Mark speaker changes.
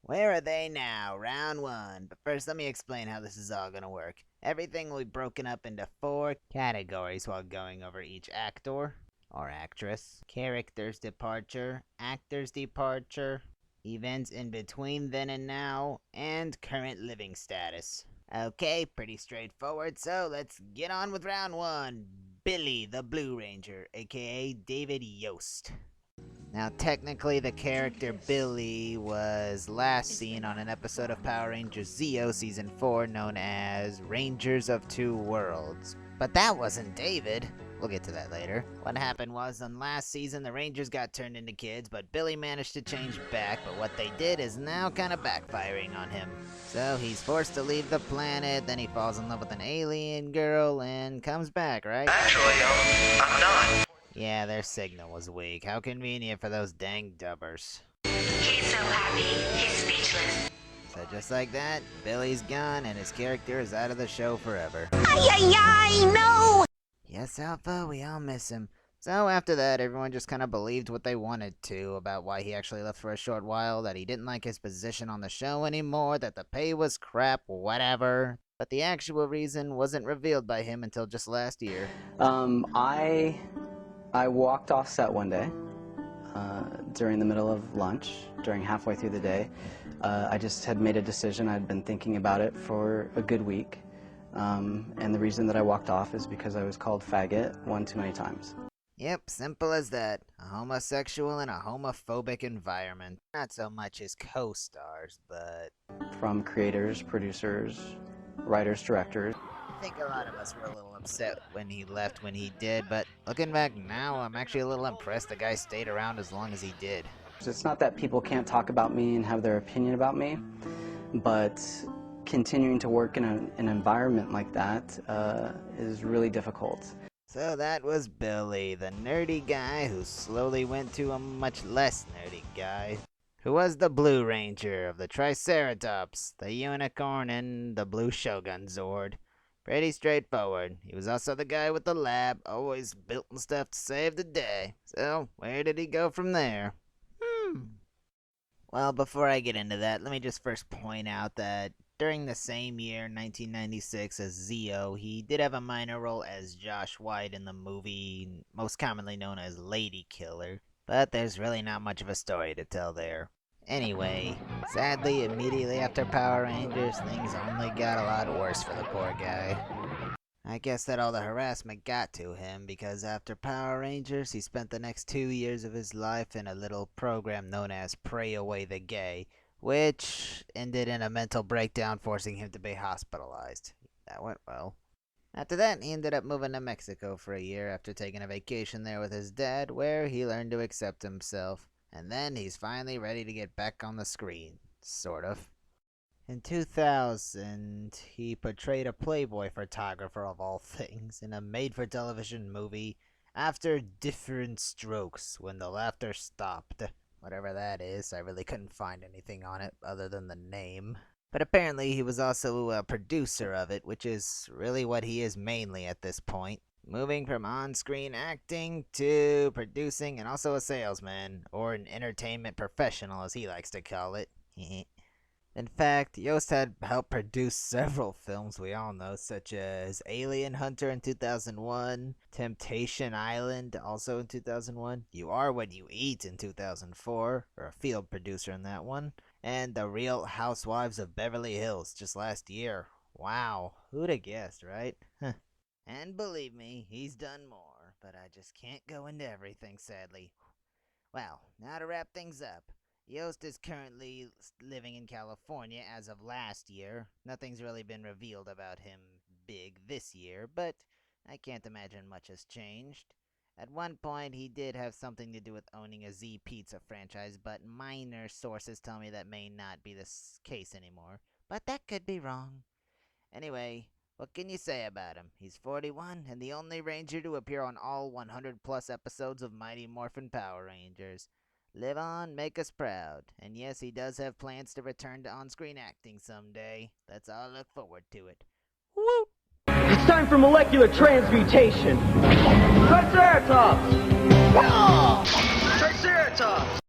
Speaker 1: Where are they now? Round one. But first, let me explain how this is all gonna work. Everything will be broken up into 4 categories while going over each actor or actress, character's departure, actor's departure, events in between then and now, and current living status. Okay, pretty straightforward, so let's get on with round one. Billy the Blue Ranger, aka David Yost. Now, technically, the character Billy was last seen on an episode of Power Rangers Zeo Season 4 known as Rangers of Two Worlds. But that wasn't David. We'll get to that later. What happened was, on last season, the Rangers got turned into kids, but Billy managed to change back, but what they did is now kind of backfiring on him. So he's forced to leave the planet, then he falls in love with an alien girl, and comes back, right?
Speaker 2: Actually, I'm not.
Speaker 1: Yeah, their signal was weak. How convenient for those dang dubbers.
Speaker 2: He's so happy, he's speechless.
Speaker 1: So just like that, Billy's gone and his character is out of the show forever.
Speaker 3: No!
Speaker 1: Yes, Alpha, we all miss him. So after that, everyone just kind of believed what they wanted to about why he actually left for a short while, that he didn't like his position on the show anymore, that the pay was crap, whatever. But the actual reason wasn't revealed by him until just last year.
Speaker 4: I walked off set one day during the middle of lunch, during halfway through the day. I just had made a decision. I'd been thinking about it for a good week. And the reason that I walked off is because I was called faggot one too many times.
Speaker 1: Yep, simple as that. A homosexual in a homophobic environment. Not so much his co-stars, but...
Speaker 4: From creators, producers, writers, directors.
Speaker 1: I think a lot of us were a little upset when he left when he did, but looking back now, I'm actually a little impressed the guy stayed around as long as he did.
Speaker 4: It's not that people can't talk about me and have their opinion about me, but continuing to work in an environment like that is really difficult.
Speaker 1: So that was Billy, the nerdy guy who slowly went to a much less nerdy guy, who was the Blue Ranger of the Triceratops, the Unicorn, and the Blue Shogun Zord. Pretty straightforward. He was also the guy with the lab, always building stuff to save the day. So, where did he go from there? Well, before I get into that, let me just first point out that during the same year, 1996, as Zeo, he did have a minor role as Josh White in the movie, most commonly known as Lady Killer. But there's really not much of a story to tell there. Anyway, sadly, immediately after Power Rangers, things only got a lot worse for the poor guy. I guess that all the harassment got to him, because after Power Rangers, he spent the next 2 years of his life in a little program known as Pray Away the Gay, which ended in a mental breakdown, forcing him to be hospitalized. That went well. After that, he ended up moving to Mexico for a year after taking a vacation there with his dad, where he learned to accept himself. And then he's finally ready to get back on the screen, sort of. In 2000, he portrayed a Playboy photographer of all things in a made-for-television movie, After Different Strokes, When the Laughter Stopped. Whatever that is, I really couldn't find anything on it other than the name. But apparently he was also a producer of it, which is really what he is mainly at this point. Moving from on-screen acting to producing and also a salesman, or an entertainment professional as he likes to call it. In fact, Yost had helped produce several films we all know, such as Alien Hunter in 2001, Temptation Island also in 2001, You Are What You Eat in 2004, or a field producer in that one, and The Real Housewives of Beverly Hills just last year. Wow, who'd have guessed, right? And believe me, he's done more, but I just can't go into everything, sadly. Well, now to wrap things up. Yost is currently living in California as of last year. Nothing's really been revealed about him big this year, but I can't imagine much has changed. At one point, he did have something to do with owning a Z Pizza franchise, but minor sources tell me that may not be the case anymore. But that could be wrong. Anyway, what can you say about him? He's 41 and the only Ranger to appear on all 100+ episodes of Mighty Morphin Power Rangers. Live on, make us proud. And yes, he does have plans to return to on-screen acting someday. Let's all look forward to it. Woo!
Speaker 5: It's time for molecular transmutation! Triceratops! Triceratops!